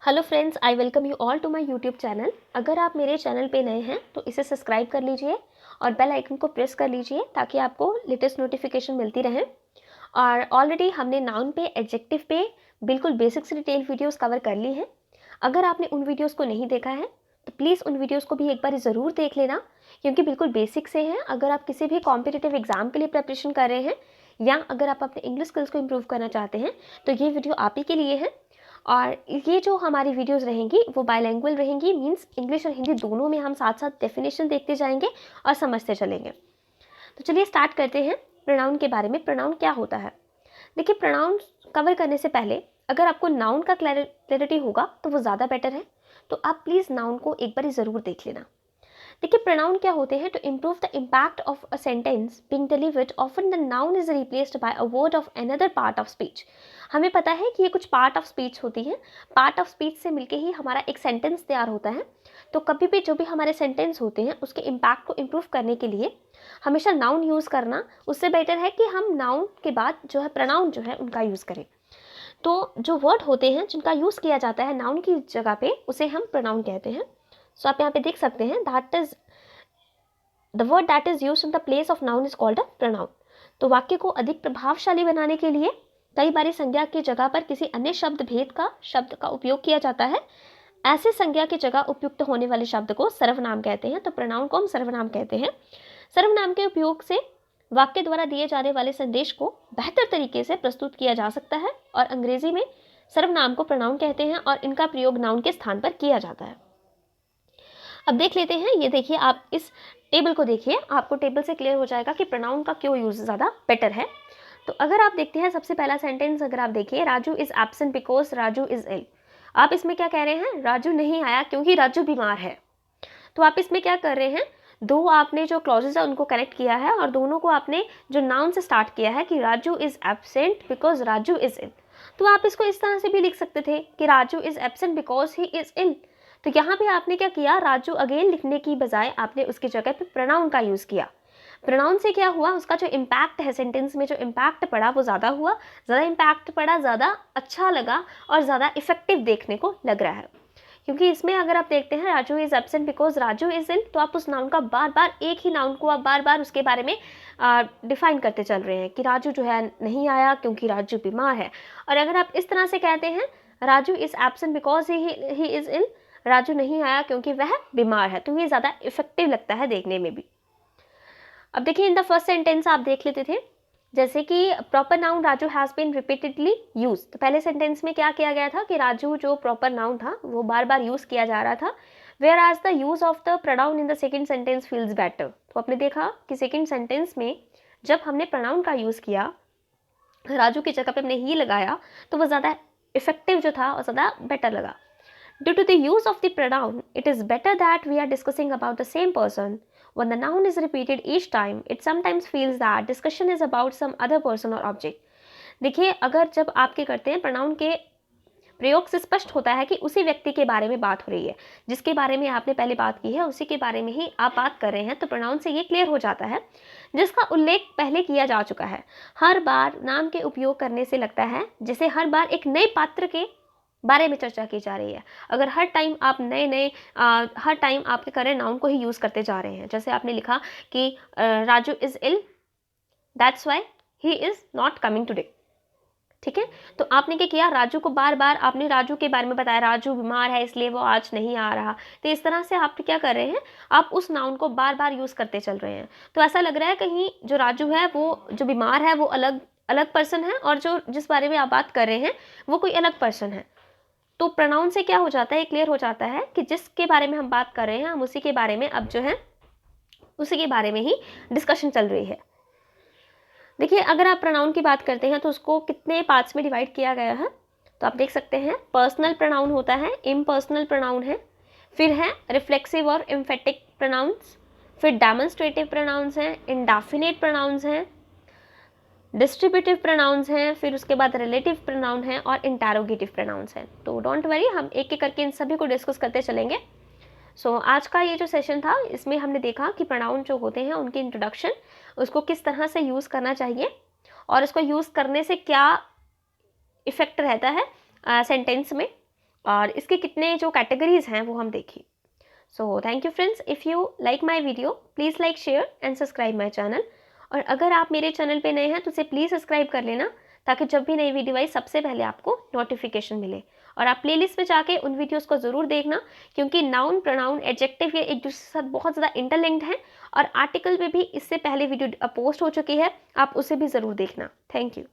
Hello friends, I welcome you all to my YouTube channel. अगर आप मेरे channel पे नए हैं तो इसे सब्सक्राइब कर लीजिए और बेल आइकन को प्रेस कर लीजिए ताकि आपको लेटेस्ट नोटिफिकेशन मिलती रहे। और ऑलरेडी हमने नाउन पे, एडजेक्टिव पे बिल्कुल बेसिक से डिटेल वीडियोस कवर कर ली हैं। अगर आपने उन वीडियोस को नहीं देखा है तो प्लीज़ उन वीडियोस को भी एक बार ज़रूर देख लेना, क्योंकि बिल्कुल बेसिक से हैं। अगर आप किसी भी कॉम्पिटिटिव एग्जाम के लिए प्रिपरेशन कर रहे हैं या अगर आप अपने इंग्लिश स्किल्स को इम्प्रूव करना चाहते हैं तो ये वीडियो आप ही के लिए है। और ये जो हमारी वीडियोस रहेंगी वो बायलैंग्वेज रहेंगी, मींस इंग्लिश और हिंदी दोनों में हम साथ साथ डेफिनेशन देखते जाएंगे और समझते चलेंगे। तो चलिए स्टार्ट करते हैं प्रोनाउन के बारे में। प्रोनाउन क्या होता है? देखिए, प्रोनाउन कवर करने से पहले अगर आपको नाउन का क्लैरिटी होगा तो वो ज़्यादा बेटर है। तो आप प्लीज़ नाउन को एक बार ज़रूर देख लेना। देखिए, प्रोनाउन क्या होते हैं? To improve the impact of a sentence being delivered often the noun is replaced by a word of another part of speech. हमें पता है कि ये कुछ पार्ट ऑफ स्पीच होती हैं। पार्ट ऑफ स्पीच से मिलके ही हमारा एक सेंटेंस तैयार होता है। तो कभी भी जो भी हमारे सेंटेंस होते हैं उसके इम्पैक्ट को इम्प्रूव करने के लिए हमेशा नाउन यूज़ करना उससे बेटर है कि हम नाउन के बाद जो है प्रोनाउन जो है उनका यूज़ करें। तो जो वर्ड होते हैं जिनका यूज़ किया जाता है नाउन की जगह पे उसे हम प्रोनाउन कहते हैं। सो आप यहाँ पे देख सकते हैं, that is the word that is used in the place of noun is called a pronoun. तो वाक्य को अधिक प्रभावशाली बनाने के लिए कई बार संज्ञा की जगह पर किसी अन्य शब्द का उपयोग किया जाता है। ऐसे संज्ञा की जगह उपयुक्त होने वाले शब्द को सर्वनाम कहते हैं। तो प्रोनाउन को हम सर्वनाम कहते हैं। सर्वनाम के उपयोग से वाक्य द्वारा दिए जाने वाले संदेश को बेहतर तरीके से प्रस्तुत किया जा सकता है और अंग्रेजी में सर्वनाम को प्रोनाउन कहते हैं और इनका प्रयोग नाउन के स्थान पर किया जाता है। अब देख लेते हैं, ये देखिए, आप इस टेबल को देखिए, आपको टेबल से क्लियर हो जाएगा कि प्रोनाउन का क्यों यूज ज़्यादा बेटर है। तो अगर आप देखते हैं सबसे पहला सेंटेंस, अगर आप देखिए, Raju is absent because Raju is ill. आप इसमें क्या कह रहे हैं? राजू नहीं आया क्योंकि राजू बीमार है। तो आप इसमें क्या कर रहे हैं? दो आपने जो क्लॉजेज है उनको कनेक्ट किया है और दोनों को आपने जो नाउन से स्टार्ट किया है कि Raju is absent because Raju is ill. तो आप इसको इस तरह से भी लिख सकते थे कि Raju is absent because he is ill. तो यहाँ पे आपने क्या किया? राजू अगेन लिखने की बजाय आपने उसकी जगह पे प्रोनाउन का यूज़ किया। प्रोनाउन से क्या हुआ? उसका जो इम्पैक्ट है, सेंटेंस में जो इम्पैक्ट पड़ा वो ज़्यादा हुआ, ज़्यादा इम्पैक्ट पड़ा, ज़्यादा अच्छा लगा और ज़्यादा इफेक्टिव देखने को लग रहा है। क्योंकि इसमें अगर आप देखते हैं Raju is absent because Raju is in, तो आप उस नाउन का बार बार, एक ही नाउन को आप बार बार उसके बारे में डिफाइन करते चल रहे हैं कि राजू जो है नहीं आया क्योंकि राजू बीमार है। और अगर आप इस तरह से कहते हैं Raju is absent because he is ill, Raju नहीं आया क्योंकि वह बीमार है, तो ये ज़्यादा इफेक्टिव लगता है देखने में भी। अब देखिए, इन द फर्स्ट सेंटेंस आप देख लेते थे, जैसे कि proper noun Raju has been repeatedly use. तो पहले सेंटेंस में क्या किया गया था कि राजू जो प्रॉपर नाउन था वो बार बार यूज़ किया जा रहा था, whereas the use of the pronoun in the second sentence feels better. तो आपने देखा कि सेकेंड सेंटेंस में जब हमने प्रोनाउन का यूज़ किया, राजू की जगह पे हमने ही लगाया, तो वो ज़्यादा इफेक्टिव जो था और ज़्यादा बेटर लगा। Due to the use of the pronoun, it is better that we are discussing about the same person. When the noun is repeated each time, it sometimes feels that discussion is about some other person or object. देखिए, अगर जब आप क्या करते हैं, pronoun के प्रयोग से स्पष्ट होता है कि उसी व्यक्ति के बारे में बात हो रही है, जिसके बारे में आपने पहले बात की है उसी के बारे में ही आप बात कर रहे हैं। तो प्रोनाउन से ये क्लियर हो जाता है जिसका उल्लेख पहले किया जा चुका है। हर बार नाम के उपयोग करने से लगता है जैसे हर बार एक नए पात्र के बारे में चर्चा की जा रही है। अगर हर टाइम आप हर टाइम आपके करें नाउन को ही यूज़ करते जा रहे हैं, जैसे आपने लिखा कि Raju is ill, that's why he is not coming today. ठीक है, तो आपने क्या किया? राजू को बार बार आपने राजू के बारे में बताया, राजू बीमार है इसलिए वो आज नहीं आ रहा। तो इस तरह से आप क्या कर रहे हैं? आप उस नाउन को बार बार यूज़ करते चल रहे हैं। तो ऐसा लग रहा है कहीं जो राजू है, वो जो बीमार है वो अलग अलग पर्सन है और जो जिस बारे में आप बात कर रहे हैं वो कोई अलग पर्सन है। तो प्रोनाउन से क्या हो जाता है? क्लियर हो जाता है कि जिसके बारे में हम बात कर रहे हैं हम उसी के बारे में अब जो है उसी के बारे में ही डिस्कशन चल रही है। देखिए, अगर आप प्रोनाउन की बात करते हैं तो उसको कितने पार्ट्स में डिवाइड किया गया है, तो आप देख सकते हैं पर्सनल प्रोनाउन होता है, इम्पर्सनल प्रोनाउन है, फिर है रिफ्लेक्सिव और एम्फेटिक प्रोनाउंस, फिर डेमोन्स्ट्रेटिव प्रोनाउंस हैं, इंडेफिनिट प्रोनाउंस हैं, डिस्ट्रीब्यूटिव प्रोनाउंस हैं, फिर उसके बाद रिलेटिव प्रोनाउन हैं और इंटरोगेटिव प्रोनाउंस हैं। तो डोंट वरी, हम एक एक करके इन सभी को डिस्कस करते चलेंगे। आज का ये जो सेशन था इसमें हमने देखा कि प्रोनाउन जो होते हैं उनकी इंट्रोडक्शन, उसको किस तरह से यूज़ करना चाहिए और इसको यूज़ करने से क्या इफ़ेक्ट रहता है सेंटेंस में, और इसके कितने जो कैटेगरीज हैं वो हम देखें। So thank you friends, if you like my video please like, share and subscribe my channel. और अगर आप मेरे चैनल पे नए हैं तो उसे प्लीज़ सब्सक्राइब कर लेना, ताकि जब भी नई वीडियो आई सबसे पहले आपको नोटिफिकेशन मिले। और आप प्लेलिस्ट में जाके उन वीडियोस को ज़रूर देखना, क्योंकि नाउन, प्रोनाउन, एडजेक्टिव ये एक दूसरे के साथ बहुत ज़्यादा इंटरलिंक्ड हैं। और आर्टिकल पे भी इससे पहले वीडियो पोस्ट हो चुकी है, आप उसे भी ज़रूर देखना। Thank you.